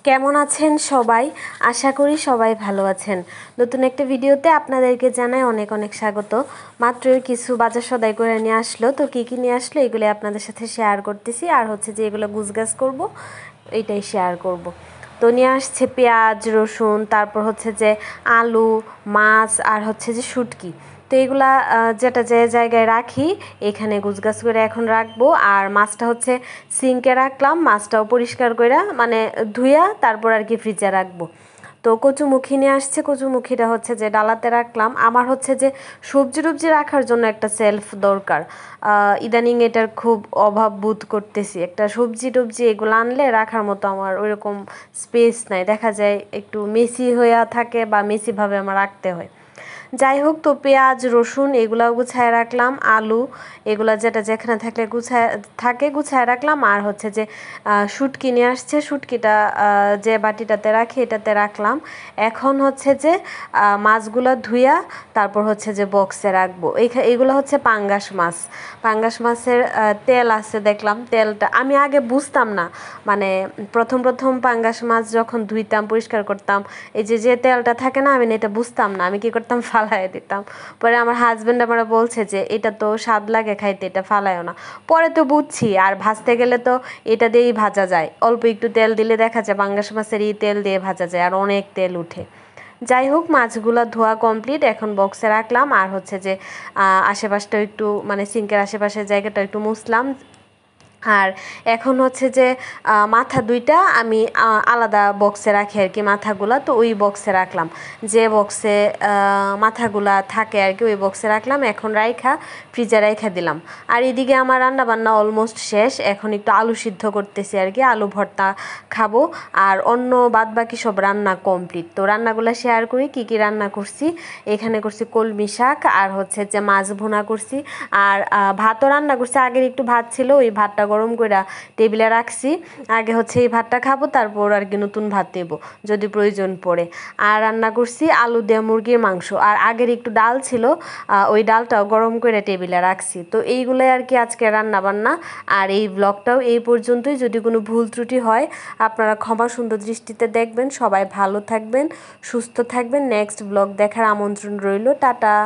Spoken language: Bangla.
কেমন আছেন সবাই? আশা করি সবাই ভালো আছেন। নতুন একটা ভিডিওতে আপনাদেরকে জানাই অনেক অনেক স্বাগত। মাত্রই কিছু বাজার সদাই করে নিয়ে আসলো, তো কী নিয়ে আসলো এগুলো আপনাদের সাথে শেয়ার করতেছি। আর হচ্ছে যে এগুলো গুছগাছ করব, এইটাই শেয়ার করব। তো নিয়ে আসছে পেঁয়াজ, রসুন, তারপর হচ্ছে যে আলু, মাছ, আর হচ্ছে যে শুটকি। তো এগুলা যেটা যে জায়গায় রাখি এখানে গুছগাছ করে এখন রাখবো। আর মাছটা হচ্ছে সিঙ্কে রাখলাম, মাছটাও পরিষ্কার করে মানে ধুইয়া তারপর আর কি ফ্রিজে রাখবো। তো কচুমুখী নিয়ে আসছে, কচুমুখীটা হচ্ছে যে ডালাতে রাখলাম। আমার হচ্ছে যে সবজি টবজি রাখার জন্য একটা সেলফ দরকার। ইদানিং এটার খুব অভাব বোধ করতেছি। একটা সবজি টবজি এগুলো আনলে রাখার মতো আমার ওইরকম স্পেস নাই, দেখা যায় একটু মেসি হয়ে থাকে বা মেসিভাবে আমার রাখতে হয়। যাই হোক, তো পেঁয়াজ, রসুন এগুলাও গুছায় রাখলাম, আলু এগুলা যেটা যেখানে থাকলে গুছায় রাখলাম। আর হচ্ছে যে শুটকি নিয়ে আসছে, শুটকিটা যে বাটিটাতে রাখি এটাতে রাখলাম। এখন হচ্ছে যে মাছগুলো ধুইয়া তারপর হচ্ছে যে বক্সে রাখবো। এগুলো হচ্ছে পাঙ্গাস মাছ। পাঙ্গাস মাছের তেল আছে দেখলাম, তেলটা আমি আগে বুঝতাম না, মানে প্রথম পাঙ্গাস মাছ যখন ধুইতাম পরিষ্কার করতাম এই যে তেলটা থাকে না, আমি এটা বুঝতাম না। আমি কি করতাম, ফালাইয়া দিতাম। পরে আমার হাজব্যান্ড আমার বলছে যে এটা তো স্বাদ লাগে খাইতে, এটা ফালাইও না। পরে তো বুঝছি, আর ভাজতে গেলে তো এটা দিয়েই ভাজা যায়, অল্প একটু তেল দিলে দেখা যায় পাঙ্গাস মাছের এই তেল দিয়ে ভাজা যায় আর অনেক তেল উঠে। যাই হোক, মাছগুলো ধোয়া কমপ্লিট, এখন বক্সে রাখলাম। আর হচ্ছে যে আশেপাশটা একটু মানে সিঙ্কের আশেপাশের জায়গাটা একটু মুছলাম। আর এখন হচ্ছে যে মাথা দুইটা আমি আলাদা বক্সে রাখি আর কি, মাথাগুলা তো ওই বক্সে রাখলাম, যে বক্সে মাথাগুলা থাকে আর কি ওই বক্সে রাখলাম। এখন ফ্রিজে রাইখা দিলাম। আর এদিকে আমার রান্না বান্না অলমোস্ট শেষ, এখন একটু আলু সিদ্ধ করতেছি আর কি, আলু ভর্তা খাবো। আর অন্য বাদ বাকি সব রান্না কমপ্লিট। তো রান্নাগুলো শেয়ার করি কি কি রান্না করছি। এখানে করছি কলমি শাক, আর হচ্ছে যে মাছ ভুনা করছি, আর ভাতও রান্না করছি। আগের একটু ভাত ছিল, ওই ভাতটা গরম করে টেবিলে রাখছি। আগে হচ্ছে এই ভাতটা খাবো, তারপর আর কি নতুন ভাত দেব যদি প্রয়োজন পড়ে। আর রান্না করছি আলু দিয়ে মুরগির মাংস, আর আগের একটু ডাল ছিল, ওই ডালটাও গরম করে টেবিলে রাখছি। তো এইগুলোই আর কি আজকে রান্না বান্না। আর এই ব্লগটাও এই পর্যন্তই। যদি কোনো ভুল ত্রুটি হয় আপনারা ক্ষমা সুন্দর দৃষ্টিতে দেখবেন। সবাই ভালো থাকবেন, সুস্থ থাকবেন। নেক্সট ব্লগ দেখার আমন্ত্রণ রইল। টাটা।